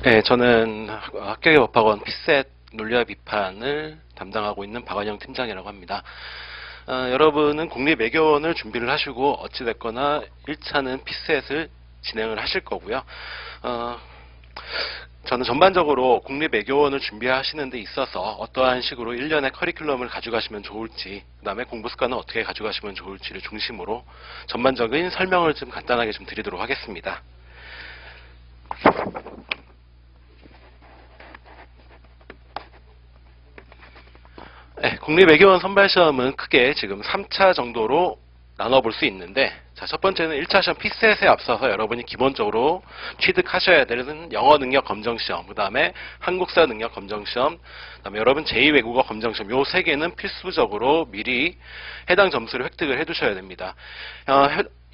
네, 저는 합격의 법학원 피셋 논리와 비판을 담당하고 있는 박완영 팀장이라고 합니다. 여러분은 국립외교원을 준비를 하시고 어찌됐거나 1차는 피셋을 진행을 하실 거고요. 저는 전반적으로 국립외교원을 준비하시는 데 있어서 어떠한 식으로 1년의 커리큘럼을 가져가시면 좋을지, 그 다음에 공부 습관은 어떻게 가져가시면 좋을지를 중심으로 전반적인 설명을 좀 간단하게 좀 드리도록 하겠습니다. 네, 국립외교원 선발시험은 크게 지금 3차 정도로 나눠볼 수 있는데, 자, 첫 번째는 1차 시험 피셋에 앞서서 여러분이 기본적으로 취득하셔야 되는 영어 능력 검정시험, 그 다음에 한국사 능력 검정시험, 그 다음에 여러분 제2외국어 검정시험, 요 세 개는 필수적으로 미리 해당 점수를 획득을 해두셔야 됩니다.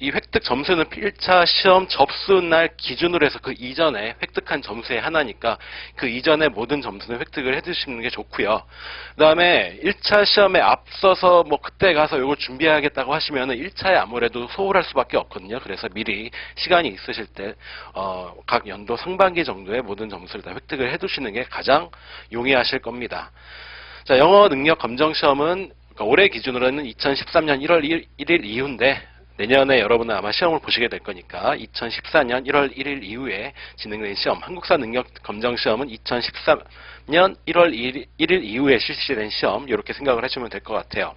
이 획득 점수는 1차 시험 접수날 기준으로 해서 그 이전에 획득한 점수의 하나니까 그 이전에 모든 점수는 획득을 해두시는 게 좋고요. 그 다음에 1차 시험에 앞서서 뭐 그때 가서 이거 준비하겠다고 하시면은 1차에 아무래도 소홀할 수밖에 없거든요. 그래서 미리 시간이 있으실 때 각 연도 상반기 정도의 모든 점수를 다 획득을 해두시는 게 가장 용이하실 겁니다. 자, 영어 능력 검정 시험은 그러니까 올해 기준으로는 2013년 1월 1일 이후인데, 내년에 여러분은 아마 시험을 보시게 될 거니까 2014년 1월 1일 이후에 진행된 시험, 한국사 능력 검정 시험은 2013년 1월 1일 이후에 실시된 시험, 이렇게 생각을 하시면 될 것 같아요.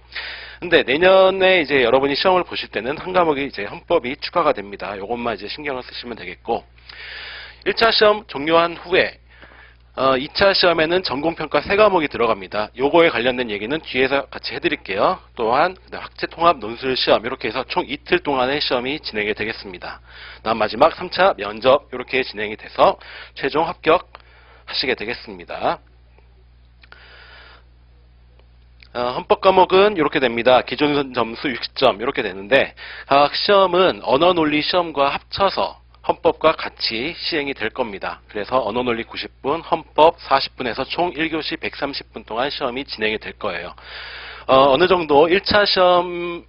근데 내년에 이제 여러분이 시험을 보실 때는 한 과목이 이제 헌법이 추가가 됩니다. 요것만 이제 신경을 쓰시면 되겠고, 1차 시험 종료한 후에 2차 시험에는 전공평가 3과목이 들어갑니다. 요거에 관련된 얘기는 뒤에서 같이 해드릴게요. 또한 학제 통합 논술 시험, 이렇게 해서 총 이틀 동안의 시험이 진행이 되겠습니다. 다음 마지막 3차 면접, 이렇게 진행이 돼서 최종 합격하시게 되겠습니다. 헌법 과목은 이렇게 됩니다. 기준 점수 60점 이렇게 되는데, 각 시험은 언어논리 시험과 합쳐서 헌법과 같이 시행이 될 겁니다. 그래서 언어논리 90분, 헌법 40분에서 총 1교시 130분 동안 시험이 진행이 될 거예요. 어느 정도 1차 시험의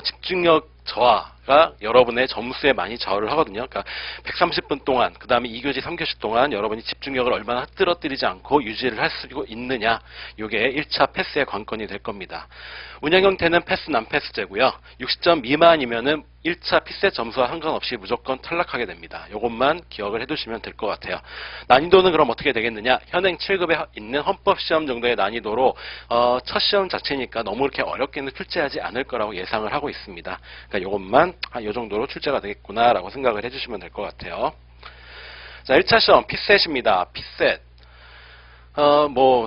집중력 저하가 여러분의 점수에 많이 좌우를 하거든요. 그러니까 130분 동안, 그 다음에 2교시, 3교시 동안 여러분이 집중력을 얼마나 흐트러뜨리지 않고 유지를 할 수 있느냐, 이게 1차 패스의 관건이 될 겁니다. 운영 형태는 패스, 난패스제고요. 60점 미만이면은 1차 피셋 점수와 상관없이 무조건 탈락하게 됩니다. 이것만 기억을 해두시면 될 것 같아요. 난이도는 그럼 어떻게 되겠느냐? 현행 7급에 있는 헌법시험 정도의 난이도로 첫 시험 자체니까 너무 이렇게 어렵게는 출제하지 않을 거라고 예상을 하고 있습니다. 그러니까 이것만 이 정도로 출제가 되겠구나라고 생각을 해주시면 될 것 같아요. 자, 1차 시험 피셋입니다. 피셋.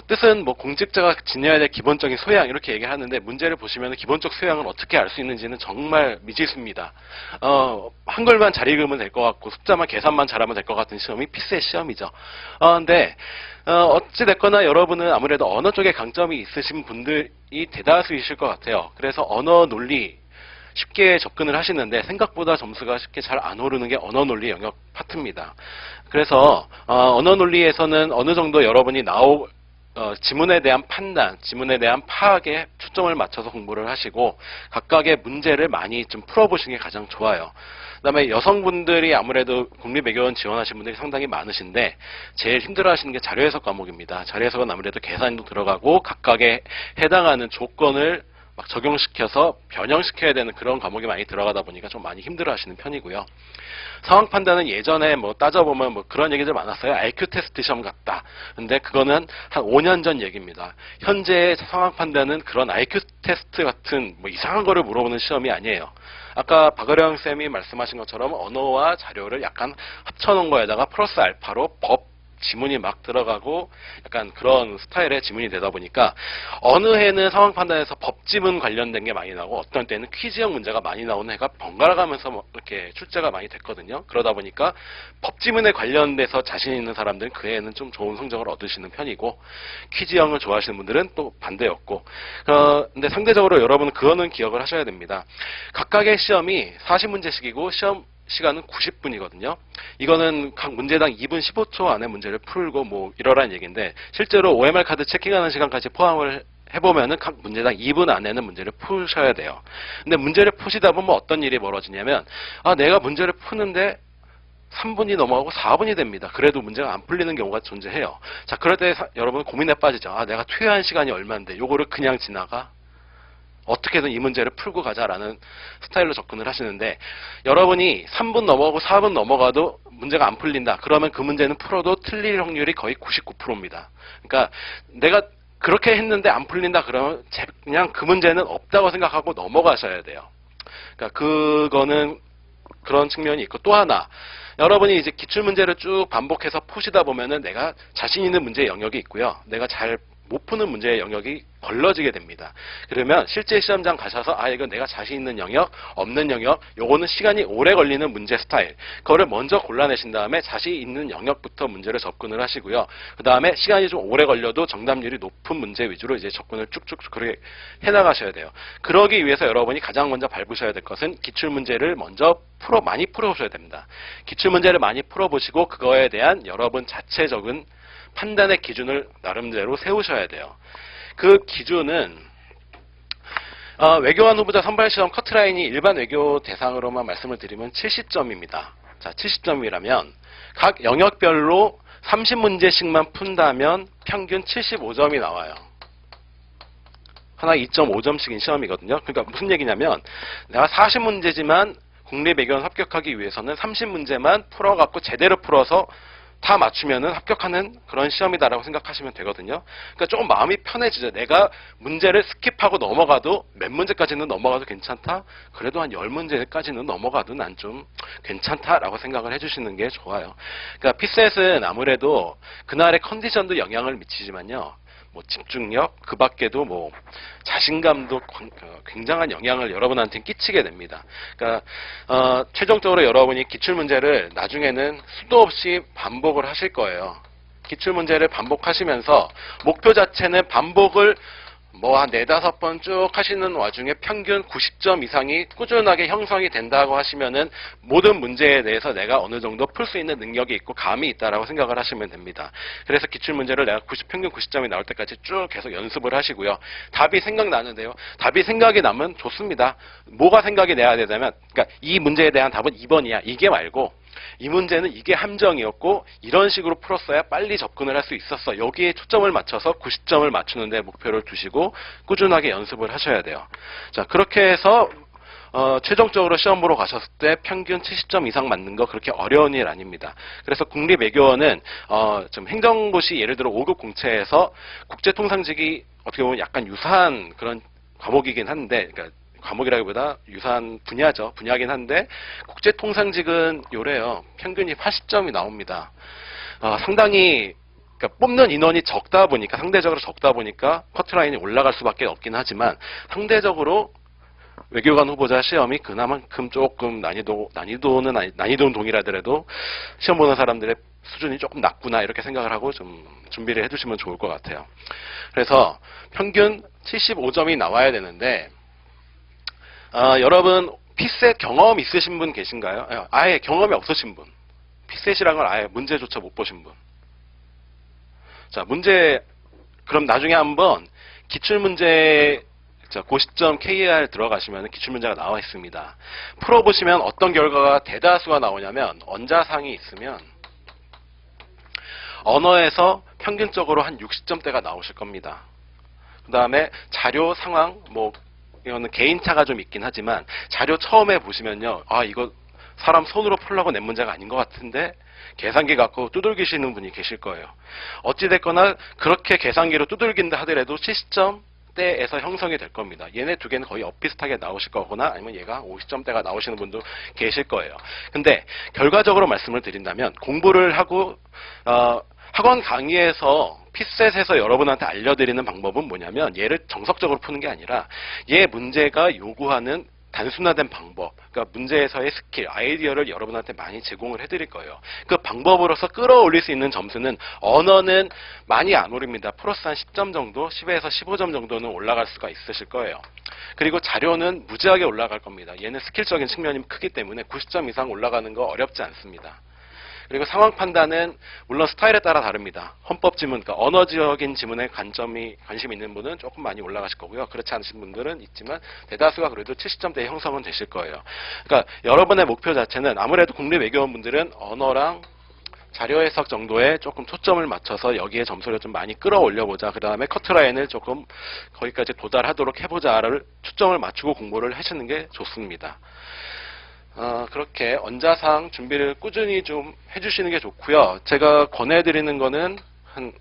뜻은 공직자가 지녀야 될 기본적인 소양, 이렇게 얘기를 하는데, 문제를 보시면 기본적 소양을 어떻게 알 수 있는지는 정말 미지수입니다. 한글만 잘 읽으면 될 것 같고, 숫자만 계산만 잘하면 될 것 같은 시험이 피셋 시험이죠. 근데, 어찌됐거나 여러분은 아무래도 언어 쪽에 강점이 있으신 분들이 대다수이실 것 같아요. 그래서 언어 논리, 쉽게 접근을 하시는데 생각보다 점수가 쉽게 잘 안 오르는 게 언어 논리 영역 파트입니다. 그래서 언어 논리에서는 어느 정도 여러분이 지문에 대한 판단, 지문에 대한 파악에 초점을 맞춰서 공부를 하시고 각각의 문제를 많이 좀 풀어보시는 게 가장 좋아요. 그 다음에 여성분들이 아무래도 국립외교원 지원하신 분들이 상당히 많으신데 제일 힘들어하시는 게 자료해석 과목입니다. 자료해석은 아무래도 계산도 들어가고 각각에 해당하는 조건을 막 적용시켜서 변형시켜야 되는 그런 과목이 많이 들어가다 보니까 좀 많이 힘들어 하시는 편이고요. 상황 판단은 예전에 따져보면 그런 얘기들 많았어요. IQ 테스트 시험 같다. 근데 그거는 한 5년 전 얘기입니다. 현재의 상황 판단은 그런 IQ 테스트 같은 이상한 거를 물어보는 시험이 아니에요. 아까 박어령 쌤이 말씀하신 것처럼 언어와 자료를 약간 합쳐놓은 거에다가 플러스 알파로 법, 지문이 막 들어가고 약간 그런 스타일의 지문이 되다 보니까 어느 해는 상황 판단에서 법지문 관련된 게 많이 나오고 어떤 때는 퀴즈형 문제가 많이 나오는 해가 번갈아 가면서 이렇게 출제가 많이 됐거든요. 그러다 보니까 법지문에 관련돼서 자신 있는 사람들은 그 해에는 좀 좋은 성적을 얻으시는 편이고 퀴즈형을 좋아하시는 분들은 또 반대였고, 근데 상대적으로 여러분은 그거는 기억을 하셔야 됩니다. 각각의 시험이 40문제씩이고 시험 시간은 90분이거든요. 이거는 각 문제당 2분 15초 안에 문제를 풀고 이러라는 얘기인데, 실제로 OMR 카드 체킹하는 시간까지 포함을 해보면은 각 문제당 2분 안에는 문제를 푸셔야 돼요. 근데 문제를 푸시다 보면 어떤 일이 벌어지냐면, 내가 문제를 푸는데 3분이 넘어가고 4분이 됩니다. 그래도 문제가 안 풀리는 경우가 존재해요. 자, 그럴 때 여러분 고민에 빠지죠. 아, 내가 투여한 시간이 얼마인데 요거를 그냥 지나가? 어떻게든 이 문제를 풀고 가자라는 스타일로 접근을 하시는데, 여러분이 3분 넘어가고 4분 넘어가도 문제가 안 풀린다. 그러면 그 문제는 풀어도 틀릴 확률이 거의 99%입니다. 그러니까 내가 그렇게 했는데 안 풀린다 그러면 그냥 그 문제는 없다고 생각하고 넘어가셔야 돼요. 그러니까 그거는 그런 측면이 있고, 또 하나, 여러분이 이제 기출문제를 쭉 반복해서 푸시다 보면은 내가 자신 있는 문제의 영역이 있고요. 내가 잘 못 푸는 문제의 영역이 걸러지게 됩니다. 그러면 실제 시험장 가셔서 아, 이건 내가 자신 있는 영역, 없는 영역, 요거는 시간이 오래 걸리는 문제 스타일, 그거를 먼저 골라내신 다음에 자신 있는 영역부터 문제를 접근을 하시고요. 그 다음에 시간이 좀 오래 걸려도 정답률이 높은 문제 위주로 이제 접근을 쭉쭉 그렇게 해나가셔야 돼요. 그러기 위해서 여러분이 가장 먼저 밟으셔야 될 것은 기출문제를 먼저 많이 풀어보셔야 됩니다. 기출문제를 많이 풀어보시고 그거에 대한 여러분 자체적인 판단의 기준을 나름대로 세우셔야 돼요. 그 기준은 외교관 후보자 선발시험 커트라인이 일반 외교 대상으로만 말씀을 드리면 70점입니다. 자, 70점이라면 각 영역별로 30문제씩만 푼다면 평균 75점이 나와요. 하나 2.5점씩인 시험이거든요. 그러니까 무슨 얘기냐면 내가 40문제지만 국립외교원 합격하기 위해서는 30문제만 풀어갖고 제대로 풀어서 다 맞추면은 합격하는 그런 시험이다라고 생각하시면 되거든요. 그러니까 조금 마음이 편해지죠. 내가 문제를 스킵하고 넘어가도 몇 문제까지는 넘어가도 괜찮다. 그래도 한 10문제까지는 넘어가도 난 좀 괜찮다라고 생각을 해주시는 게 좋아요. 그러니까 피셋은 아무래도 그날의 컨디션도 영향을 미치지만요. 뭐 집중력, 그 밖에도 뭐 자신감도 굉장한 영향을 여러분한테 끼치게 됩니다. 그러니까 최종적으로 여러분이 기출문제를 나중에는 수도 없이 반복을 하실 거예요. 기출문제를 반복하시면서 목표 자체는 반복을 뭐 한 4-5번 쭉 하시는 와중에 평균 90점 이상이 꾸준하게 형성이 된다고 하시면은 모든 문제에 대해서 내가 어느 정도 풀 수 있는 능력이 있고 감이 있다라고 생각을 하시면 됩니다. 그래서 기출문제를 내가 평균 90점이 나올 때까지 쭉 계속 연습을 하시고요. 답이 생각나는데요. 답이 생각이 나면 좋습니다. 뭐가 생각이 나야 되냐면, 그러니까 이 문제에 대한 답은 2번이야. 이게 말고 이 문제는 이게 함정이었고 이런 식으로 풀었어야 빨리 접근을 할 수 있었어. 여기에 초점을 맞춰서 90점을 맞추는 데 목표를 두시고 꾸준하게 연습을 하셔야 돼요. 자, 그렇게 해서 최종적으로 시험 보러 가셨을 때 평균 70점 이상 맞는 거 그렇게 어려운 일 아닙니다. 그래서 국립외교원은 좀 행정고시 예를 들어 5급 공채에서 국제통상직이 어떻게 보면 약간 유사한 그런 과목이긴 한데, 그러니까 과목이라기보다 유사한 분야죠. 분야긴 한데 국제통상직은 요래요. 평균이 80점이 나옵니다. 상당히 그러니까 뽑는 인원이 적다 보니까, 상대적으로 적다 보니까 커트라인이 올라갈 수밖에 없긴 하지만 상대적으로 외교관 후보자 시험이 그나만큼 조금 난이도는 동일하더라도 시험 보는 사람들의 수준이 조금 낮구나 이렇게 생각을 하고 좀 준비를 해두시면 좋을 것 같아요. 그래서 평균 75점이 나와야 되는데 여러분 피셋 경험 있으신 분 계신가요? 아예 경험이 없으신 분, 피셋이라는 걸 아예 문제조차 못 보신 분. 자, 문제 그럼 나중에 한번 기출문제 고시점 KR 들어가시면 기출문제가 나와 있습니다. 풀어보시면 어떤 결과가 대다수가 나오냐면 언자상이 있으면 언어에서 평균적으로 한 60점대가 나오실 겁니다. 그 다음에 자료 상황 이거는 개인차가 좀 있긴 하지만 자료 처음에 보시면요. 아, 이거 사람 손으로 풀려고 낸 문제가 아닌 것 같은데 계산기 갖고 두들기시는 분이 계실 거예요. 어찌됐거나 그렇게 계산기로 두들긴다 하더라도 70점대에서 형성이 될 겁니다. 얘네 두 개는 거의 엇비슷하게 나오실 거거나 아니면 얘가 50점대가 나오시는 분도 계실 거예요. 근데 결과적으로 말씀을 드린다면 공부를 하고 학원 강의에서 피셋에서 여러분한테 알려드리는 방법은 뭐냐면 얘를 정석적으로 푸는 게 아니라 얘 문제가 요구하는 단순화된 방법, 그러니까 문제에서의 스킬, 아이디어를 여러분한테 많이 제공을 해드릴 거예요. 그 방법으로서 끌어올릴 수 있는 점수는 언어는 많이 안 오릅니다. 플러스 한 10점 정도, 10에서 15점 정도는 올라갈 수가 있으실 거예요. 그리고 자료는 무지하게 올라갈 겁니다. 얘는 스킬적인 측면이 크기 때문에 90점 이상 올라가는 거 어렵지 않습니다. 그리고 상황 판단은 물론 스타일에 따라 다릅니다. 헌법 지문, 그러니까 언어적인 지문에 관심이 있는 분은 조금 많이 올라가실 거고요. 그렇지 않으신 분들은 있지만 대다수가 그래도 70점대 형성은 되실 거예요. 그러니까 여러분의 목표 자체는 아무래도 국립외교원 분들은 언어랑 자료 해석 정도에 조금 초점을 맞춰서 여기에 점수를 좀 많이 끌어올려보자. 그 다음에 커트라인을 조금 거기까지 도달하도록 해보자를 초점을 맞추고 공부를 하시는 게 좋습니다. 그렇게 언자상 준비를 꾸준히 좀 해주시는 게 좋고요. 제가 권해드리는 거는 한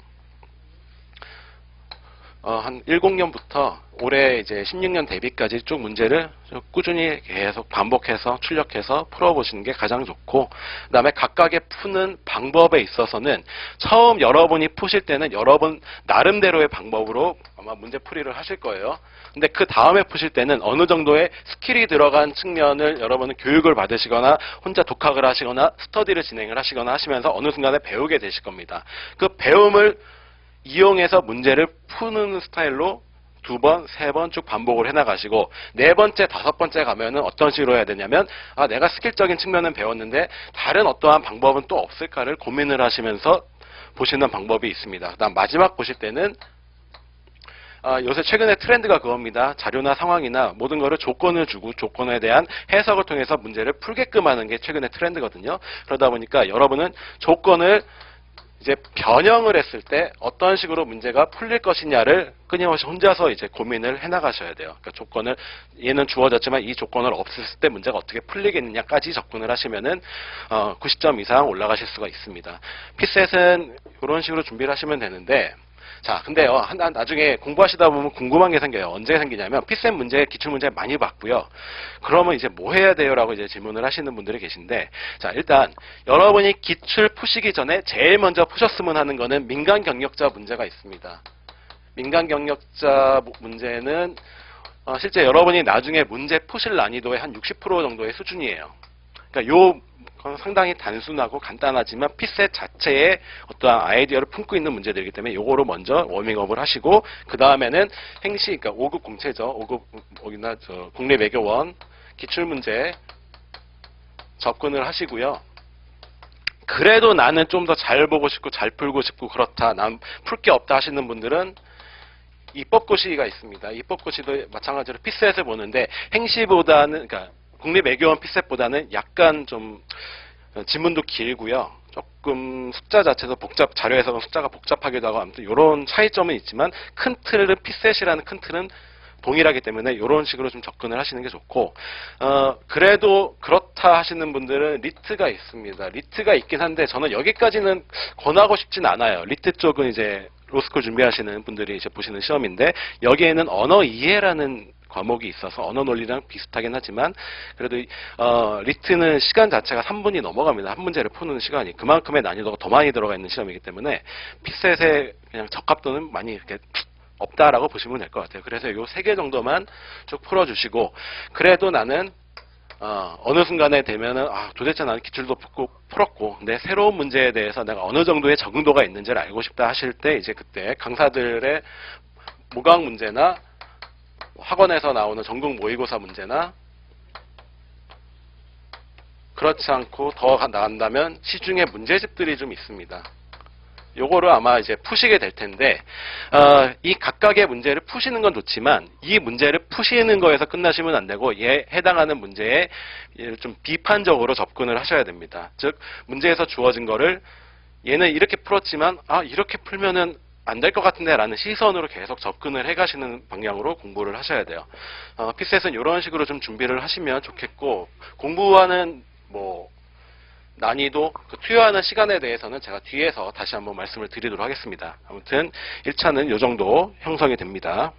10년부터 올해 이제 16년 대비까지 쭉 문제를 꾸준히 계속 반복해서 출력해서 풀어보시는 게 가장 좋고, 그 다음에 각각의 푸는 방법에 있어서는 처음 여러분이 푸실 때는 여러분 나름대로의 방법으로 아마 문제 풀이를 하실 거예요. 근데 그 다음에 푸실 때는 어느 정도의 스킬이 들어간 측면을 여러분은 교육을 받으시거나 혼자 독학을 하시거나 스터디를 진행을 하시거나 하시면서 어느 순간에 배우게 되실 겁니다. 그 배움을 이용해서 문제를 푸는 스타일로 2번, 3번 쭉 반복을 해나가시고, 4번째, 5번째 가면은 어떤 식으로 해야 되냐면, 내가 스킬적인 측면은 배웠는데 다른 어떠한 방법은 또 없을까를 고민을 하시면서 보시는 방법이 있습니다. 그다음 마지막 보실 때는 요새 최근에 트렌드가 그겁니다. 자료나 상황이나 모든 거를 조건을 주고 조건에 대한 해석을 통해서 문제를 풀게끔 하는 게 최근에 트렌드거든요. 그러다 보니까 여러분은 조건을 이제 변형을 했을 때 어떤 식으로 문제가 풀릴 것이냐를 끊임없이 혼자서 이제 고민을 해나가셔야 돼요. 그러니까 조건을, 얘는 주어졌지만 이 조건을 없앴을 때 문제가 어떻게 풀리겠느냐까지 접근을 하시면은 90점 이상 올라가실 수가 있습니다. 피셋은 이런 식으로 준비를 하시면 되는데, 자, 근데요, 나중에 공부하시다 보면 궁금한 게 생겨요. 언제 생기냐면, 피셋 문제, 기출문제 많이 봤고요. 그러면 이제 뭐 해야 돼요? 라고 이제 질문을 하시는 분들이 계신데, 자, 일단, 여러분이 기출 푸시기 전에 제일 먼저 푸셨으면 하는 거는 민간 경력자 문제가 있습니다. 민간 경력자 문제는, 실제 여러분이 나중에 문제 푸실 난이도의 한 60% 정도의 수준이에요. 그러니까 상당히 단순하고 간단하지만 피셋 자체에 어떠한 아이디어를 품고 있는 문제들이기 때문에 요거로 먼저 워밍업을 하시고, 그 다음에는 행시, 그러니까 5급 공채죠. 5급 국립외교원 기출문제 접근을 하시고요. 그래도 나는 좀 더 잘 보고 싶고 잘 풀고 싶고 그렇다, 난 풀 게 없다 하시는 분들은 입법고시가 있습니다. 입법고시도 마찬가지로 피셋을 보는데, 행시보다는, 그러니까 국립외교원 피셋보다는 약간 좀 지문도 길고요. 조금 숫자 자체도 자료 해석은 숫자가 복잡하기도 하고, 아무튼 이런 차이점은 있지만 큰 틀은 피셋이라는 큰 틀은 동일하기 때문에 이런 식으로 좀 접근을 하시는 게 좋고, 그래도 그렇다 하시는 분들은 리트가 있습니다. 리트가 있긴 한데 저는 여기까지는 권하고 싶진 않아요. 리트 쪽은 이제 로스쿨 준비하시는 분들이 이제 보시는 시험인데, 여기에는 언어 이해라는 과목이 있어서 언어 논리랑 비슷하긴 하지만 그래도 리트는 시간 자체가 3분이 넘어갑니다. 한 문제를 푸는 시간이 그만큼의 난이도가 더 많이 들어가 있는 시험이기 때문에 피셋의 그냥 적합도는 많이 이렇게 없다라고 보시면 될 것 같아요. 그래서 요 3개 정도만 쭉 풀어주시고, 그래도 나는 어느 순간에 되면은 도대체 나는 기출도 풀었고 근데 새로운 문제에 대해서 내가 어느 정도의 적응도가 있는지를 알고 싶다 하실 때, 이제 그때 강사들의 모강 문제나 학원에서 나오는 전국 모의고사 문제나, 그렇지 않고 더 나간다면 시중에 문제집들이 좀 있습니다. 요거를 아마 이제 푸시게 될 텐데, 이 각각의 문제를 푸시는 건 좋지만 이 문제를 푸시는 거에서 끝나시면 안 되고, 해당하는 문제에 좀 비판적으로 접근을 하셔야 됩니다. 즉, 문제에서 주어진 거를 얘는 이렇게 풀었지만 이렇게 풀면은 안 될 것 같은데 라는 시선으로 계속 접근을 해가시는 방향으로 공부를 하셔야 돼요. 피셋은 이런 식으로 좀 준비를 하시면 좋겠고, 공부하는 난이도, 투여하는 시간에 대해서는 제가 뒤에서 다시 한번 말씀을 드리도록 하겠습니다. 아무튼 1차는 이 정도 형성이 됩니다.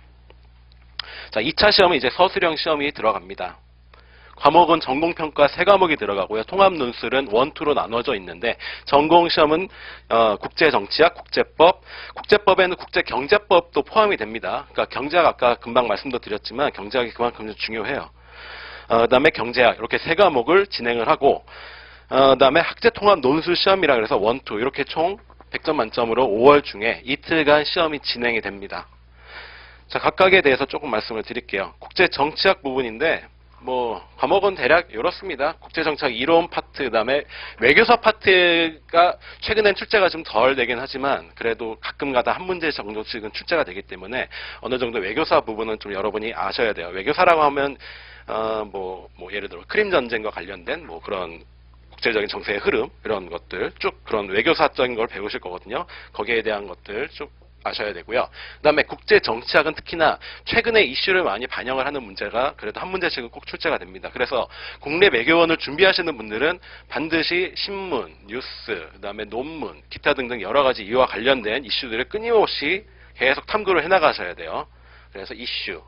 자, 2차 시험은 이제 서술형 시험이 들어갑니다. 과목은 전공평가 3과목이 들어가고요. 통합논술은 1, 2로 나눠져 있는데, 전공시험은 국제정치학, 국제법, 국제법에는 국제경제법도 포함이 됩니다. 그러니까 경제학, 아까 금방 말씀도 드렸지만 경제학이 그만큼 중요해요. 그 다음에 경제학, 이렇게 3과목을 진행을 하고, 그 다음에 학제통합논술 시험이라 그래서 1, 2 이렇게 총 100점 만점으로 5월 중에 이틀간 시험이 진행이 됩니다. 자, 각각에 대해서 조금 말씀을 드릴게요. 국제정치학 부분인데, 뭐 과목은 대략 이렇습니다. 국제정책 이론 파트, 그다음에 외교사 파트가 최근엔 출제가 좀 덜 되긴 하지만 그래도 가끔가다 한 문제 정도씩은 출제가 되기 때문에 어느 정도 외교사 부분은 좀 여러분이 아셔야 돼요. 외교사라고 하면 뭐 예를 들어 크림 전쟁과 관련된 뭐 그런 국제적인 정세의 흐름 이런 것들 쭉 그런 외교사적인 걸 배우실 거거든요. 거기에 대한 것들 쭉 아셔야 되고요. 그다음에 국제 정치학은 특히나 최근에 이슈를 많이 반영을 하는 문제가 그래도 한 문제씩은 꼭 출제가 됩니다. 그래서 국내 외교원을 준비하시는 분들은 반드시 신문, 뉴스, 그다음에 논문, 기타 등등 여러 가지 이와 관련된 이슈들을 끊임없이 계속 탐구를 해나가셔야 돼요. 그래서 이슈,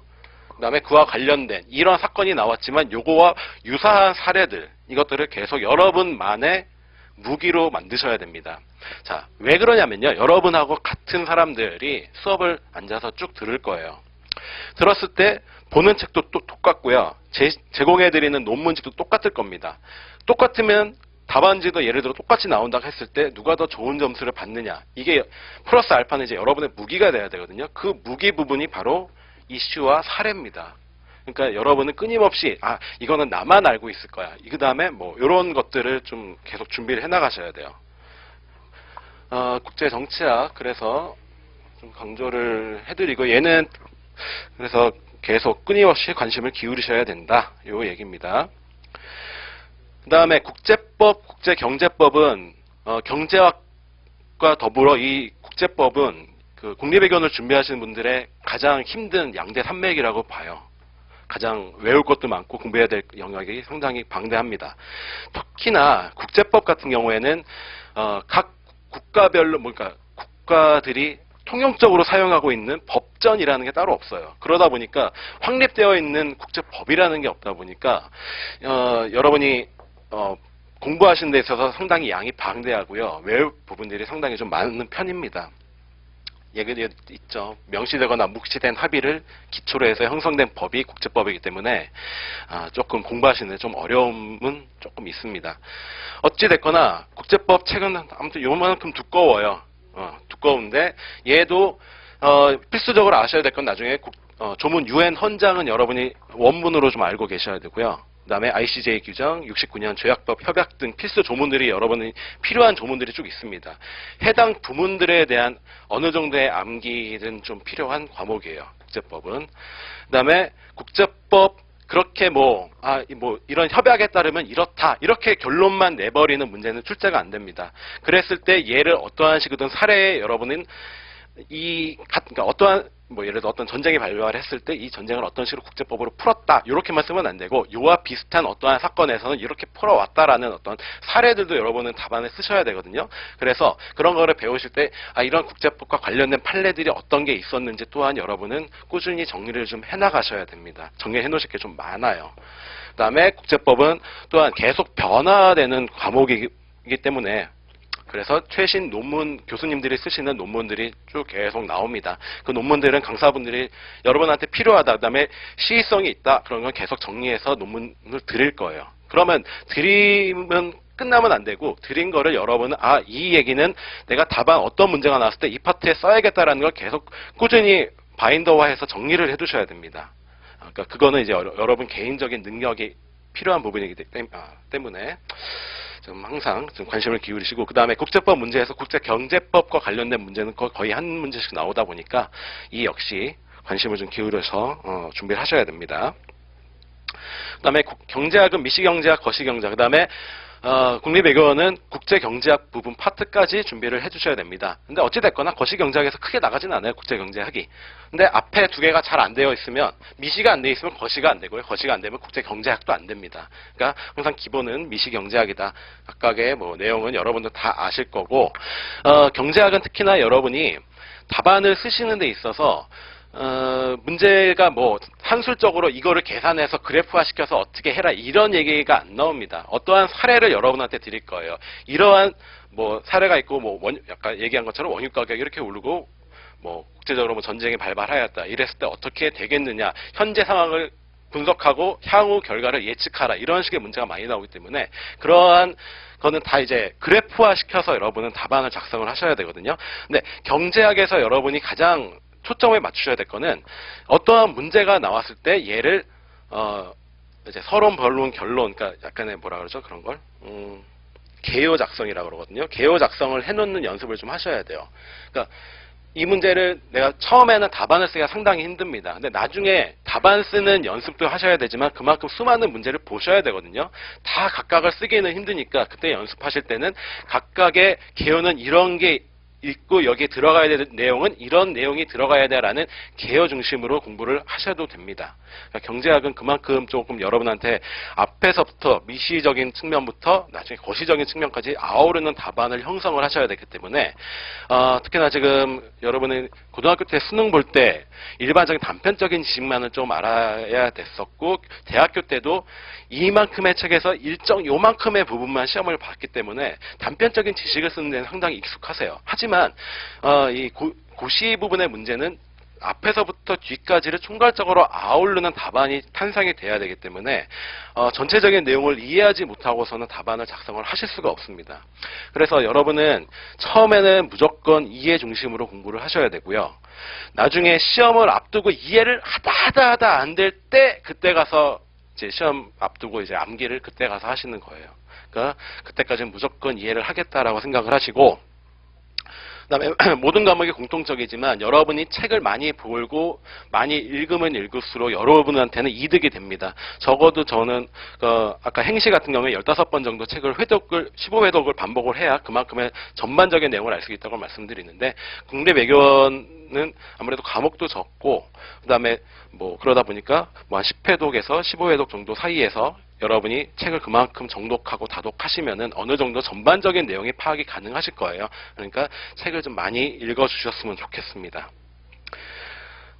그다음에 그와 관련된 이런 사건이 나왔지만 요거와 유사한 사례들 이것들을 계속 여러분만의 무기로 만드셔야 됩니다. 자, 왜 그러냐면요. 여러분하고 같은 사람들이 수업을 앉아서 쭉 들을 거예요. 들었을 때 보는 책도 또 똑같고요. 제공해드리는 논문집도 똑같을 겁니다. 똑같으면 답안지도 예를 들어 똑같이 나온다고 했을 때 누가 더 좋은 점수를 받느냐. 이게 플러스 알파는 이제 여러분의 무기가 돼야 되거든요. 그 무기 부분이 바로 이슈와 사례입니다. 그러니까 여러분은 끊임없이 이거는 나만 알고 있을 거야. 그 다음에 뭐 이런 것들을 좀 계속 준비를 해나가셔야 돼요. 국제 정치학 그래서 좀 강조를 해드리고 얘는 그래서 계속 끊임없이 관심을 기울이셔야 된다. 요 얘기입니다. 그 다음에 국제법, 국제경제법은 경제학과 더불어 이 국제법은 그 국립외교원을 준비하시는 분들의 가장 힘든 양대 산맥이라고 봐요. 가장 외울 것도 많고 공부해야 될 영역이 상당히 방대합니다. 특히나 국제법 같은 경우에는 각 국가별로 그러니까 국가들이 통용적으로 사용하고 있는 법전이라는 게 따로 없어요. 그러다 보니까 확립되어 있는 국제법이라는 게 없다 보니까 여러분이 공부하시는 데 있어서 상당히 양이 방대하고요. 외울 부분들이 상당히 좀 많은 편입니다. 얘기도 있죠. 명시되거나 묵시된 합의를 기초로 해서 형성된 법이 국제법이기 때문에 조금 공부하시는 데 좀 어려움은 조금 있습니다. 어찌됐거나 국제법 책은 아무튼 요만큼 두꺼워요. 두꺼운데 얘도 필수적으로 아셔야 될 건 나중에 조문 UN 헌장은 여러분이 원문으로 좀 알고 계셔야 되고요. 그 다음에 ICJ 규정, 69년 조약법, 협약 등 필수 조문들이 여러분이 필요한 조문들이 쭉 있습니다. 해당 부문들에 대한 어느 정도의 암기는 좀 필요한 과목이에요. 국제법은. 그 다음에 국제법 그렇게 이런 협약에 따르면 이렇다 이렇게 결론만 내버리는 문제는 출제가 안 됩니다. 그랬을 때 얘를 어떠한 식이든 사례에 여러분은 그러니까 어떠한 예를 들어 어떤 전쟁이 발발을 했을 때 이 전쟁을 어떤 식으로 국제법으로 풀었다 이렇게만 쓰면 안 되고 요와 비슷한 어떠한 사건에서는 이렇게 풀어왔다라는 어떤 사례들도 여러분은 답안에 쓰셔야 되거든요. 그래서 그런 거를 배우실 때 이런 국제법과 관련된 판례들이 어떤 게 있었는지 또한 여러분은 꾸준히 정리를 좀 해나가셔야 됩니다. 정리해 놓으실 게 좀 많아요. 그 다음에 국제법은 또한 계속 변화되는 과목이기 때문에 그래서 최신 논문, 교수님들이 쓰시는 논문들이 쭉 계속 나옵니다. 그 논문들은 강사분들이 여러분한테 필요하다, 그 다음에 시의성이 있다, 그런 건 계속 정리해서 논문을 드릴 거예요. 그러면 드리면 끝나면 안 되고 드린 거를 여러분은 이 얘기는 내가 답안 어떤 문제가 나왔을 때 이 파트에 써야겠다라는 걸 계속 꾸준히 바인더화해서 정리를 해두셔야 됩니다. 그러니까 그거는 이제 여러분 개인적인 능력이 필요한 부분이기 때문에 좀 항상 좀 관심을 기울이시고, 그 다음에 국제법 문제에서 국제경제법과 관련된 문제는 거의 한 문제씩 나오다 보니까 이 역시 관심을 좀 기울여서 준비를 하셔야 됩니다. 그 다음에 경제학은 미시경제학, 거시경제학, 그 다음에 국립외교원은 국제경제학 부분 파트까지 준비를 해주셔야 됩니다. 근데 어찌됐거나 거시경제학에서 크게 나가지는 않아요, 국제경제학이. 근데 앞에 두 개가 잘 안 되어 있으면, 미시가 안 되어 있으면 거시가 안 되고요. 거시가 안 되면 국제경제학도 안 됩니다. 그러니까 항상 기본은 미시경제학이다. 각각의 내용은 여러분도 다 아실 거고, 경제학은 특히나 여러분이 답안을 쓰시는 데 있어서 문제가 산술적으로 이거를 계산해서 그래프화 시켜서 어떻게 해라 이런 얘기가 안 나옵니다. 어떠한 사례를 여러분한테 드릴 거예요. 이러한 사례가 있고 약간 얘기한 것처럼 원유 가격이 이렇게 오르고 국제적으로 전쟁이 발발하였다 이랬을 때 어떻게 되겠느냐, 현재 상황을 분석하고 향후 결과를 예측하라 이런 식의 문제가 많이 나오기 때문에 그러한 거는 다 이제 그래프화 시켜서 여러분은 답안을 작성을 하셔야 되거든요. 근데 경제학에서 여러분이 가장 초점을 맞추셔야 될 거는 어떠한 문제가 나왔을 때 얘를 이제 서론, 변론, 결론, 그러니까 약간의 뭐라 그러죠? 그런 걸 개요 작성이라고 그러거든요. 개요 작성을 해놓는 연습을 좀 하셔야 돼요. 그러니까 이 문제를 내가 처음에는 답안을 쓰기가 상당히 힘듭니다. 근데 나중에 답안 쓰는 연습도 하셔야 되지만 그만큼 수많은 문제를 보셔야 되거든요. 다 각각을 쓰기는 힘드니까 그때 연습하실 때는 각각의 개요는 이런 게 있고 여기에 들어가야 되는 내용은 이런 내용이 들어가야 돼라는 개요 중심으로 공부를 하셔도 됩니다. 그러니까 경제학은 그만큼 조금 여러분한테 앞에서부터 미시적인 측면부터 나중에 거시적인 측면까지 아우르는 답안을 형성을 하셔야 되기 때문에 특히나 지금 여러분이 고등학교 때 수능 볼 때 일반적인 단편적인 지식만을 좀 알아야 됐었고 대학교 때도 이만큼의 책에서 요만큼의 부분만 시험을 봤기 때문에 단편적인 지식을 쓰는 데는 상당히 익숙하세요. 하지만 이 고시 부분의 문제는 앞에서부터 뒤까지를 총괄적으로 아우르는 답안이 탄생이 돼야 되기 때문에 전체적인 내용을 이해하지 못하고서는 답안을 작성을 하실 수가 없습니다. 그래서 여러분은 처음에는 무조건 이해 중심으로 공부를 하셔야 되고요. 나중에 시험을 앞두고 이해를 하다 안 될 때 그때 가서 이제 시험 앞두고 이제 암기를 그때 가서 하시는 거예요. 그러니까 그때까지는 무조건 이해를 하겠다라고 생각을 하시고, 그다음에 모든 과목이 공통적이지만 여러분이 책을 많이 보고 많이 읽으면 읽을수록 여러분한테는 이득이 됩니다. 적어도 저는 아까 행시 같은 경우에 15번 정도 책을 15회독을 반복을 해야 그만큼의 전반적인 내용을 알 수 있다고 말씀드리는데, 국립외교원은 아무래도 과목도 적고 그다음에 뭐 그러다 보니까 뭐 한 10회독에서 15회독 정도 사이에서 여러분이 책을 그만큼 정독하고 다독하시면은 어느 정도 전반적인 내용이 파악이 가능하실 거예요. 그러니까 책을 좀 많이 읽어주셨으면 좋겠습니다.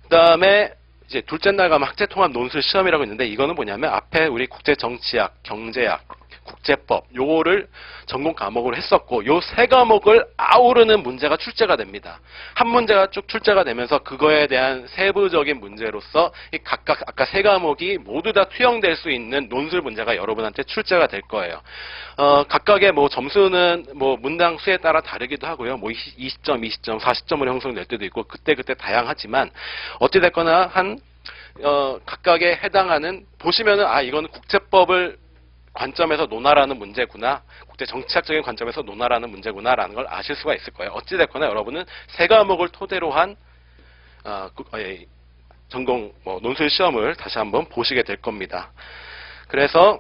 그 다음에 이제 둘째 날 가면 학제통합 논술 시험이라고 있는데, 이거는 뭐냐면 앞에 우리 국제정치학, 경제학, 국제법 요거를 전공 과목으로 했었고 요 세 과목을 아우르는 문제가 출제가 됩니다. 한 문제가 쭉 출제가 되면서 그거에 대한 세부적인 문제로서 이 각각 아까 세 과목이 모두 다 투영될 수 있는 논술 문제가 여러분한테 출제가 될 거예요. 각각의 뭐 점수는 뭐 문당 수에 따라 다르기도 하고요. 뭐 20점, 20점, 40점으로 형성될 때도 있고 그때 다양하지만 어찌 됐거나 각각에 해당하는 보시면은 이거는 국제법을 관점에서 논하라는 문제구나, 국제 정치학적인 관점에서 논하라는 문제구나라는 걸 아실 수가 있을 거예요. 어찌됐거나 여러분은 세 과목을 토대로 한 전공 논술 시험을 다시 한번 보시게 될 겁니다. 그래서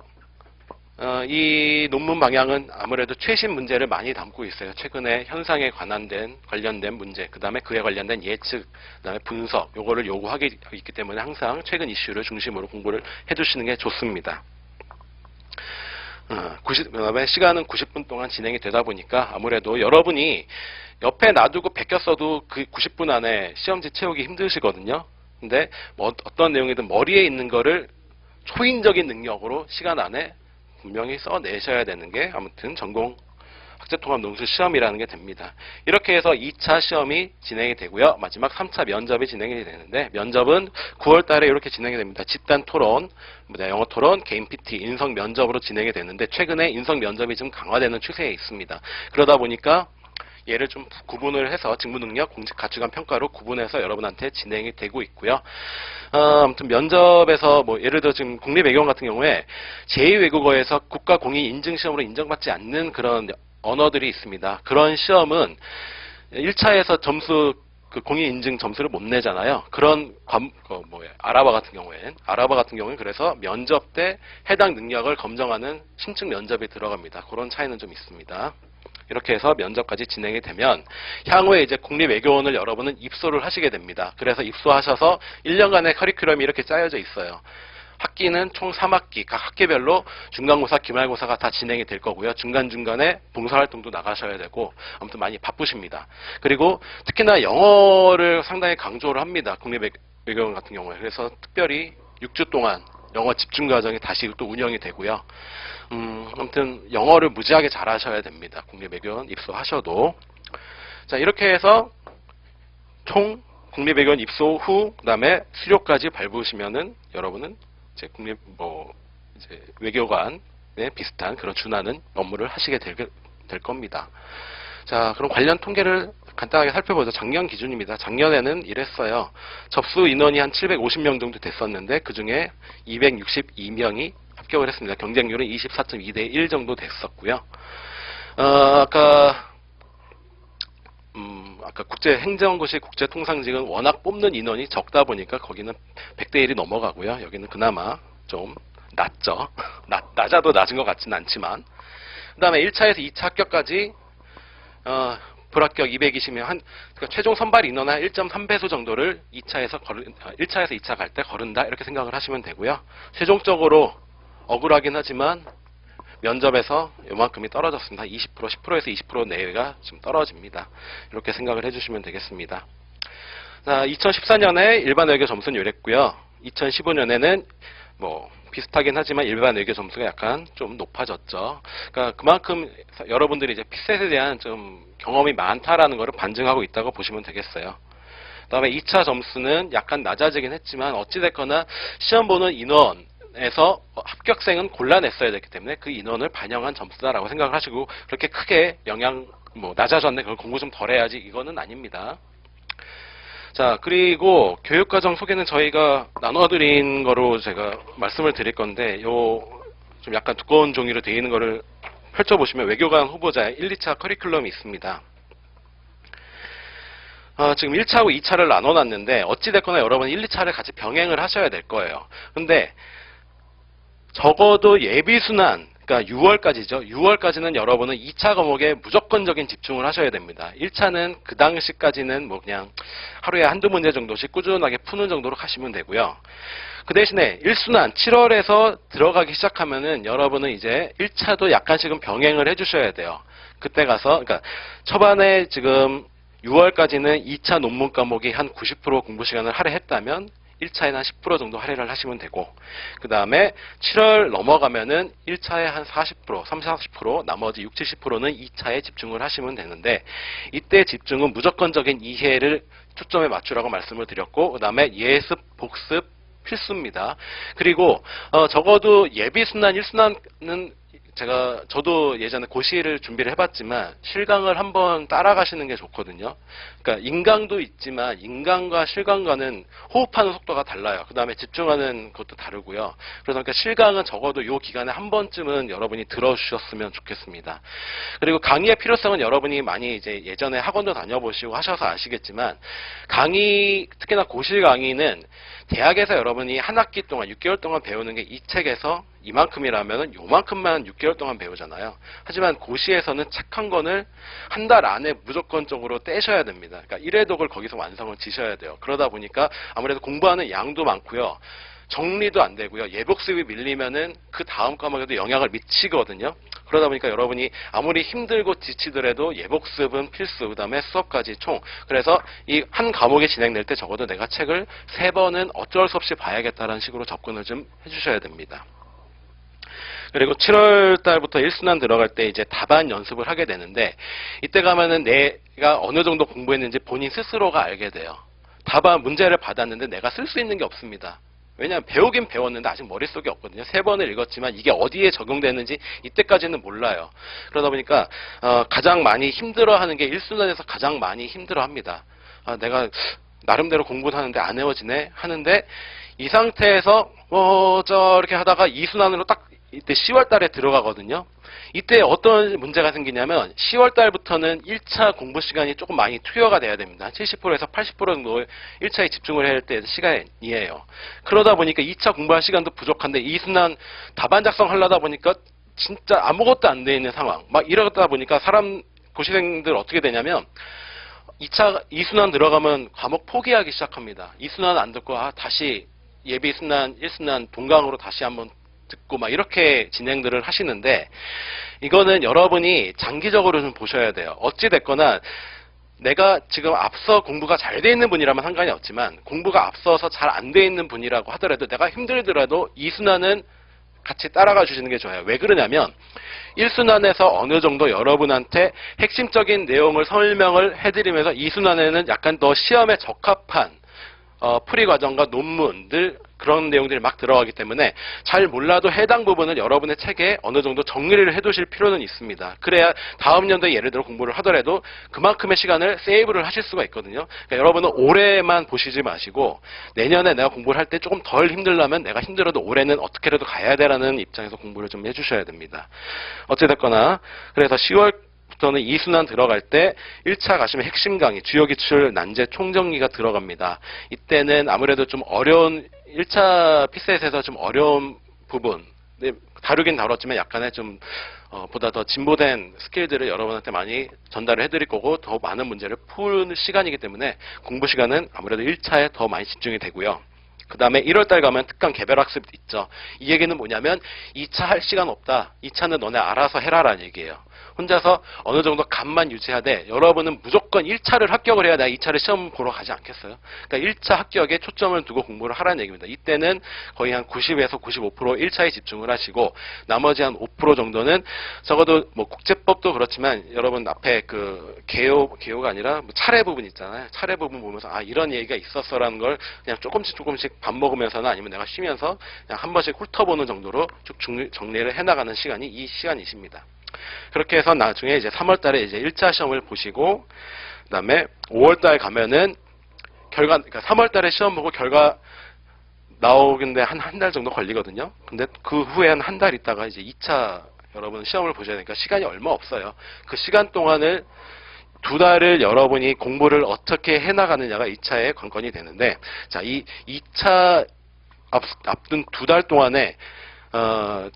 이 논문 방향은 아무래도 최신 문제를 많이 담고 있어요. 최근에 현상에 관련된 문제, 그 다음에 그에 관련된 예측, 그 다음에 분석, 요거를 요구하기 있기 때문에 항상 최근 이슈를 중심으로 공부를 해두시는 게 좋습니다. 그다음에 시간은 90분 동안 진행이 되다 보니까 아무래도 여러분이 옆에 놔두고 베꼈어도 그 90분 안에 시험지 채우기 힘드시거든요. 근데 뭐 어떤 내용이든 머리에 있는 거를 초인적인 능력으로 시간 안에 분명히 써내셔야 되는 게 아무튼 전공 학제통합 논술 시험이라는 게 됩니다. 이렇게 해서 2차 시험이 진행이 되고요. 마지막 3차 면접이 진행이 되는데, 면접은 9월 달에 이렇게 진행이 됩니다. 집단 토론, 영어 토론, 개인 PT, 인성 면접으로 진행이 되는데, 최근에 인성 면접이 좀 강화되는 추세에 있습니다. 그러다 보니까 얘를 좀 구분을 해서 직무능력, 공직 가치관 평가로 구분해서 여러분한테 진행이 되고 있고요. 아무튼 면접에서 예를 들어 지금 국립외교원 같은 경우에 제2외국어에서 국가공인 인증시험으로 인정받지 않는 그런 언어들이 있습니다. 그런 시험은 1차에서 점수 공인 인증 점수를 못 내잖아요. 그런 아랍어 같은 경우에는 그래서 면접 때 해당 능력을 검증하는 심층 면접이 들어갑니다. 그런 차이는 좀 있습니다. 이렇게 해서 면접까지 진행이 되면 향후에 이제 국립외교원을 여러분은 입소를 하시게 됩니다. 그래서 입소하셔서 1년간의 커리큘럼이 이렇게 짜여져 있어요. 학기는 총 3학기, 각 학기별로 중간고사, 기말고사가 다 진행이 될 거고요. 중간중간에 봉사활동도 나가셔야 되고 아무튼 많이 바쁘십니다. 그리고 특히나 영어를 상당히 강조를 합니다. 국립외교원 같은 경우에. 그래서 특별히 6주 동안 영어 집중과정이 다시 또 운영이 되고요. 아무튼 영어를 무지하게 잘하셔야 됩니다. 국립외교원 입소하셔도. 자, 이렇게 해서 총 국립외교원 입소 후 그다음에 수료까지 밟으시면은 여러분은 이제 이제 외교관에 비슷한 그런 준하는 업무를 하시게 될 겁니다. 자, 그럼 관련 통계를 간단하게 살펴보죠. 작년 기준입니다. 작년에는 이랬어요. 접수 인원이 한 750명 정도 됐었는데 그 중에 262명이 합격을 했습니다. 경쟁률은 24.2대 1 정도 됐었고요. 아까 국제행정고시 국제통상직은 워낙 뽑는 인원이 적다 보니까 거기는 100대 1이 넘어가고요. 여기는 그나마 좀 낮죠. 낮아도 낮은 것 같지는 않지만. 그 다음에 1차에서 2차 합격까지 불합격 220명, 그러니까 최종 선발 인원 한 1.3배수 정도를 1차에서 2차 갈 때 거른다 이렇게 생각을 하시면 되고요. 최종적으로 억울하긴 하지만 면접에서 요만큼이 떨어졌습니다. 20%, 10%에서 20% 내외가 좀 떨어집니다. 이렇게 생각을 해주시면 되겠습니다. 자, 2014년에 일반 외교 점수는 이랬고요. 2015년에는 뭐 비슷하긴 하지만 일반 외교 점수가 약간 좀 높아졌죠. 그러니까 그만큼 여러분들이 이제 피셋에 대한 좀 경험이 많다라는 것을 반증하고 있다고 보시면 되겠어요. 그다음에 2차 점수는 약간 낮아지긴 했지만 어찌됐거나 시험 보는 인원에서 합격생은 골라냈어야 됐기 때문에 그 인원을 반영한 점수다라고 생각을 하시고 그렇게 크게 낮아졌네, 그걸 공부 좀 덜 해야지, 이거는 아닙니다. 자, 그리고 교육과정 소개는 저희가 나눠드린 거로 제가 말씀을 드릴 건데, 좀 약간 두꺼운 종이로 되어 있는 거를 펼쳐보시면 외교관 후보자의 1, 2차 커리큘럼이 있습니다. 지금 1차하고 2차를 나눠놨는데, 어찌됐거나 여러분 1, 2차를 같이 병행을 하셔야 될 거예요. 근데, 적어도 예비순환, 그러니까 6월까지죠. 6월까지는 여러분은 2차 과목에 무조건적인 집중을 하셔야 됩니다. 1차는 그 당시까지는 그냥 하루에 한두 문제 정도씩 꾸준하게 푸는 정도로 가시면 되고요. 그 대신에 1순환 7월에서 들어가기 시작하면은 여러분은 이제 1차도 약간씩은 병행을 해주셔야 돼요. 그때 가서, 그러니까 초반에 지금 6월까지는 2차 논문 과목이 한 90% 공부 시간을 할애했다면 1차에는 한 10% 정도 할애를 하시면 되고, 그 다음에 7월 넘어가면은 1차에 한 40%, 30, 40%, 나머지 60, 70%는 2차에 집중을 하시면 되는데, 이때 집중은 무조건적인 이해를 초점에 맞추라고 말씀을 드렸고, 그 다음에 예습, 복습 필수입니다. 그리고 적어도 예비순환, 1순환은 저도 예전에 고시를 준비를 해봤지만 실강을 한번 따라가시는 게 좋거든요. 그러니까 인강도 있지만 인강과 실강과는 호흡하는 속도가 달라요. 그 다음에 집중하는 것도 다르고요. 그래서 그러니까 실강은 적어도 이 기간에 한 번쯤은 여러분이 들어주셨으면 좋겠습니다. 그리고 강의의 필요성은 여러분이 많이 이제 예전에 학원도 다녀보시고 하셔서 아시겠지만, 강의, 특히나 고실 강의는 대학에서 여러분이 한 학기 동안 6개월 동안 배우는 게 이 책에서 이만큼이라면 요만큼만 6개월 동안 배우잖아요. 하지만 고시에서는 책 한 권을 한 달 안에 무조건적으로 떼셔야 됩니다. 그러니까 1회독을 거기서 완성을 지셔야 돼요. 그러다 보니까 아무래도 공부하는 양도 많고요. 정리도 안 되고요. 예복습이 밀리면은 그 다음 과목에도 영향을 미치거든요. 그러다 보니까 여러분이 아무리 힘들고 지치더라도 예복습은 필수, 그 다음에 수업까지 총. 그래서 이 한 과목이 진행될 때 적어도 내가 책을 3번은 어쩔 수 없이 봐야겠다라는 식으로 접근을 좀 해주셔야 됩니다. 그리고 7월 달부터 1순환 들어갈 때 이제 답안 연습을 하게 되는데, 이때 가면은 내가 어느 정도 공부했는지 본인 스스로가 알게 돼요. 답안 문제를 받았는데 내가 쓸 수 있는 게 없습니다. 왜냐하면 배우긴 배웠는데 아직 머릿속에 없거든요. 3번을 읽었지만 이게 어디에 적용되는지 이때까지는 몰라요. 그러다 보니까 가장 많이 힘들어하는 게 1순환에서 가장 많이 힘들어합니다. 내가 나름대로 공부를 하는데 안 외워지네 하는데, 이 상태에서 저렇게 하다가 2순환으로 딱 이때 10월 달에 들어가거든요. 이때 어떤 문제가 생기냐면 10월 달부터는 1차 공부 시간이 조금 많이 투여가 돼야 됩니다. 70%에서 80% 정도 1차에 집중을 해야 할 때 시간이에요. 그러다 보니까 2차 공부할 시간도 부족한데 2순환 답안 작성하려다 보니까 진짜 아무것도 안 돼 있는 상황. 막 이러다 보니까 고시생들 어떻게 되냐면 2순환 들어가면 과목 포기하기 시작합니다. 2순환 안 듣고 다시 예비순환, 1순환 동강으로 다시 한번 듣고 막 이렇게 진행들을 하시는데, 이거는 여러분이 장기적으로 좀 보셔야 돼요. 어찌됐거나 내가 지금 앞서 공부가 잘 돼 있는 분이라면 상관이 없지만, 공부가 앞서서 잘 안 돼 있는 분이라고 하더라도 내가 힘들더라도 2순환은 같이 따라가 주시는 게 좋아요. 왜 그러냐면 1순환에서 어느 정도 여러분한테 핵심적인 내용을 설명을 해드리면서 2순환에는 약간 더 시험에 적합한 풀이 과정과 논문들, 그런 내용들이 막 들어가기 때문에 잘 몰라도 해당 부분을 여러분의 책에 어느 정도 정리를 해두실 필요는 있습니다. 그래야 다음 연도에 예를 들어 공부를 하더라도 그만큼의 시간을 세이브를 하실 수가 있거든요. 그러니까 여러분은 올해만 보시지 마시고 내년에 내가 공부를 할 때 조금 덜 힘들려면 내가 힘들어도 올해는 어떻게라도 가야 되라는 입장에서 공부를 좀 해주셔야 됩니다. 어찌됐거나 그래서 10월 부터는 2순환 들어갈 때 1차 가시면 핵심 강의, 주요 기출 난제 총정리가 들어갑니다. 이때는 아무래도 좀 어려운 1차 피셋에서 좀 어려운 부분, 다루긴 다뤘지만 약간의 좀 보다 더 진보된 스킬들을 여러분한테 많이 전달을 해드릴 거고 더 많은 문제를 푸는 시간이기 때문에 공부 시간은 아무래도 1차에 더 많이 집중이 되고요. 그 다음에 1월달 가면 특강 개별학습 있죠. 이 얘기는 뭐냐면 2차 할 시간 없다. 2차는 너네 알아서 해라라는 얘기예요. 혼자서 어느 정도 감만 유지하되 여러분은 무조건 1차를 합격을 해야 내가 2차를 시험 보러 가지 않겠어요. 그러니까 1차 합격에 초점을 두고 공부를 하라는 얘기입니다. 이때는 거의 한 90에서 95% 1차에 집중을 하시고 나머지 한 5% 정도는 적어도 뭐 국제법도 그렇지만 여러분 앞에 그 개요가 아니라 뭐 차례 부분 있잖아요. 차례 부분 보면서 아 이런 얘기가 있었어라는 걸 그냥 조금씩 밥 먹으면서나 아니면 내가 쉬면서 그냥 한 번씩 훑어보는 정도로 쭉 정리를 해나가는 시간이 이 시간이십니다. 그렇게 해서 나중에 이제 3월 달에 이제 1차 시험을 보시고, 그 다음에 5월 달 가면은 그러니까 3월 달에 시험 보고 결과 나오는데 한 달 정도 걸리거든요. 근데 그 후에 한 달 있다가 이제 2차 여러분 시험을 보셔야 되니까 시간이 얼마 없어요. 그 시간 동안을 2달을 여러분이 공부를 어떻게 해나가느냐가 2차의 관건이 되는데, 자, 이 2차 앞둔 2달 동안에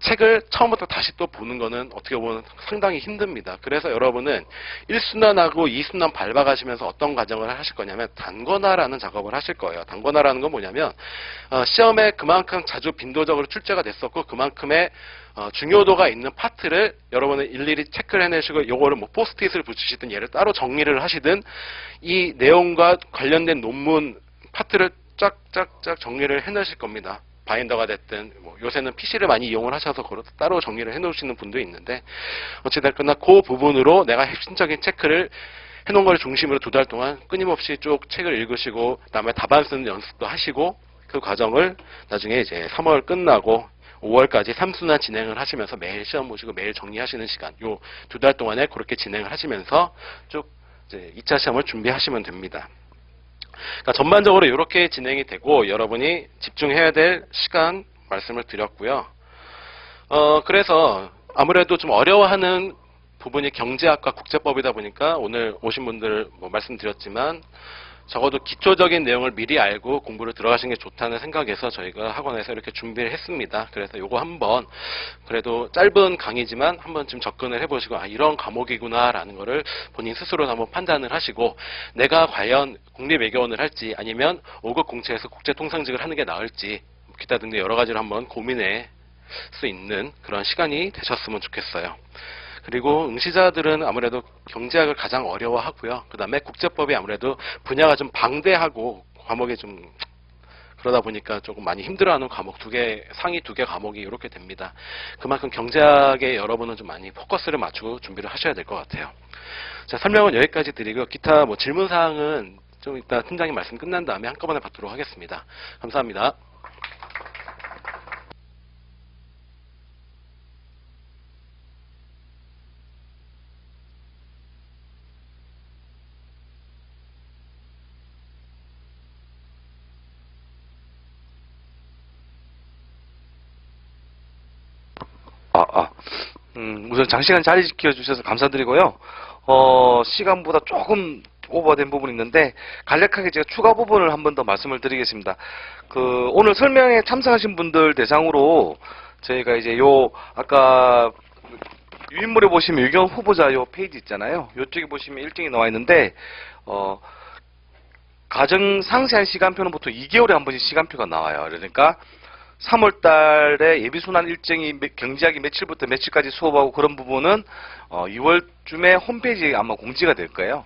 책을 처음부터 다시 또 보는 거는 어떻게 보면 상당히 힘듭니다. 그래서 여러분은 1순환하고 2순환 밟아가시면서 어떤 과정을 하실 거냐면 단권화라는 작업을 하실 거예요. 단권화라는 건 뭐냐면 시험에 그만큼 자주 빈도적으로 출제가 됐었고 그만큼의 중요도가 있는 파트를 여러분은 일일이 체크를 해내시고 요거를 뭐 포스트잇을 붙이시든 얘를 따로 정리를 하시든 이 내용과 관련된 논문 파트를 쫙쫙쫙 정리를 해내실 겁니다. 바인더가 됐든 뭐 요새는 PC를 많이 이용을 하셔서 따로 정리를 해놓으시는 분도 있는데 어찌됐거나 그 부분으로 내가 핵심적인 체크를 해놓은 걸 중심으로 2달 동안 끊임없이 쭉 책을 읽으시고 그다음에 답안 쓰는 연습도 하시고 그 과정을 나중에 이제 3월 끝나고 5월까지 3순환 진행을 하시면서 매일 시험 보시고 매일 정리하시는 시간 요 2달 동안에 그렇게 진행을 하시면서 쭉 이제 2차 시험을 준비하시면 됩니다. 그러니까 전반적으로 이렇게 진행이 되고 여러분이 집중해야 될 시간 말씀을 드렸고요. 그래서 아무래도 좀 어려워하는 부분이 경제학과 국제법이다 보니까 오늘 오신 분들 뭐 말씀드렸지만 적어도 기초적인 내용을 미리 알고 공부를 들어가시는 게 좋다는 생각에서 저희가 학원에서 이렇게 준비를 했습니다. 그래서 요거 한번 그래도 짧은 강의지만 한번 좀 접근을 해보시고 아 이런 과목이구나 라는 거를 본인 스스로 한번 판단을 하시고 내가 과연 국립외교원을 할지 아니면 5급 공채에서 국제통상직을 하는 게 나을지 기타 등등 여러 가지를 한번 고민할 수 있는 그런 시간이 되셨으면 좋겠어요. 그리고 응시자들은 아무래도 경제학을 가장 어려워하고요. 그 다음에 국제법이 아무래도 분야가 좀 방대하고 과목이 좀 그러다 보니까 조금 많이 힘들어하는 과목 상위 2개 과목이 이렇게 됩니다. 그만큼 경제학에 여러분은 좀 많이 포커스를 맞추고 준비를 하셔야 될 것 같아요. 자, 설명은 여기까지 드리고 기타 뭐 질문사항은 좀 이따 팀장님 말씀 끝난 다음에 한꺼번에 받도록 하겠습니다. 감사합니다. 우선 장시간 자리 지켜주셔서 감사드리고요. 시간보다 조금 오버된 부분이 있는데 간략하게 제가 추가 부분을 한 번 더 말씀을 드리겠습니다. 오늘 설명에 참석하신 분들 대상으로 저희가 이제 아까 유인물에 보시면 유경 후보자 페이지 있잖아요. 요쪽에 보시면 일정이 나와 있는데 가장 상세한 시간표는 보통 2개월에 한 번씩 시간표가 나와요. 그러니까 3월 달에 예비순환 일정이 경제학이 며칠부터 며칠까지 수업하고 그런 부분은 2월쯤에 홈페이지에 아마 공지가 될 거예요.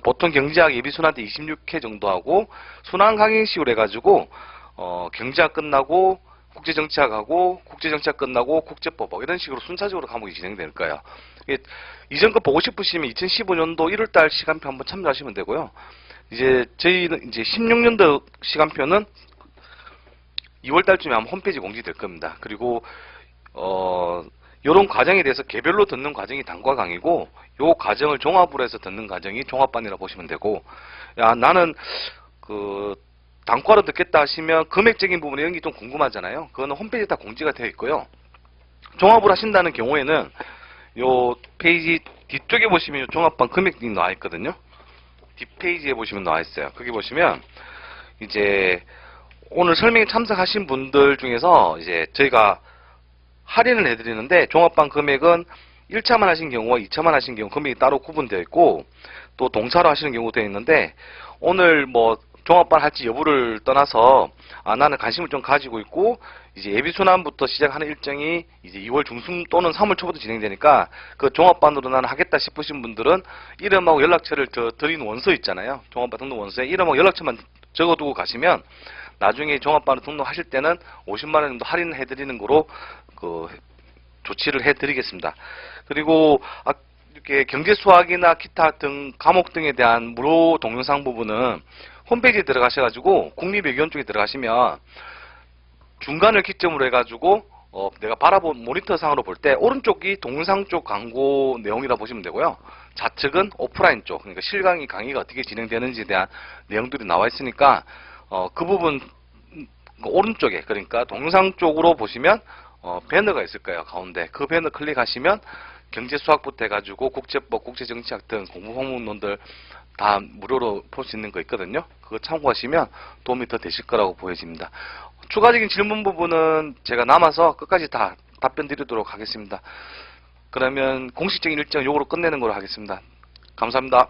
보통 경제학 예비순환 때 26회 정도 하고 순환 강의식으로 해가지고 경제학 끝나고 국제정치학하고 국제정치학 끝나고 국제법하고 이런 식으로 순차적으로 과목이 진행될 거예요. 이전 거 보고 싶으시면 2015년도 1월 달 시간표 한번 참조하시면 되고요. 이제 저희는 이제 16년도 시간표는 2월 달쯤에 아마 홈페이지 공지될 겁니다. 그리고 이런 과정에 대해서 개별로 듣는 과정이 단과 강이고, 요 과정을 종합으로 해서 듣는 과정이 종합반이라고 보시면 되고, 야, 나는 단과로 듣겠다 하시면 금액적인 부분 이런 게 좀 궁금하잖아요. 그거는 홈페이지에 다 공지가 되어 있고요. 종합으로 하신다는 경우에는 요 페이지 뒤쪽에 보시면 요 종합반 금액이 나와 있거든요. 뒷페이지에 보시면 나와 있어요. 거기 보시면 이제 오늘 설명에 참석하신 분들 중에서 이제 저희가 할인을 해드리는데, 종합반 금액은 1차만 하신 경우와 2차만 하신 경우 금액이 따로 구분되어 있고, 또 동차로 하시는 경우도 되어 있는데, 오늘 뭐 종합반 할지 여부를 떠나서 나는 관심을 좀 가지고 있고, 이제 예비순환부터 시작하는 일정이 이제 2월 중순 또는 3월 초부터 진행되니까 그 종합반으로 나는 하겠다 싶으신 분들은 이름하고 연락처를 드린 원서 있잖아요. 종합반 등록 원서에 이름하고 연락처만 적어두고 가시면 나중에 종합반으로 등록하실 때는 50만 원 정도 할인을 해드리는 거로 조치를 해드리겠습니다. 그리고 이렇게 경제 수학이나 기타 등 과목 등에 대한 무료 동영상 부분은 홈페이지에 들어가셔가지고 국립외교원 쪽에 들어가시면 중간을 기점으로 해가지고 내가 바라본 모니터상으로 볼 때 오른쪽이 동영상 쪽 광고 내용이라 보시면 되고요. 좌측은 오프라인 쪽, 그러니까 실강의 강의가 어떻게 진행되는지에 대한 내용들이 나와 있으니까 그 부분 오른쪽에, 그러니까 동영상 쪽으로 보시면 배너가 있을 거예요. 가운데 그 배너 클릭하시면 경제수학부터 해가지고 국제법, 국제정치학 등 공부 방문론들 다 무료로 볼 수 있는 거 있거든요. 그거 참고하시면 도움이 더 되실 거라고 보여집니다. 추가적인 질문 부분은 제가 남아서 끝까지 다 답변 드리도록 하겠습니다. 그러면 공식적인 일정은 요거로 끝내는 걸로 하겠습니다. 감사합니다.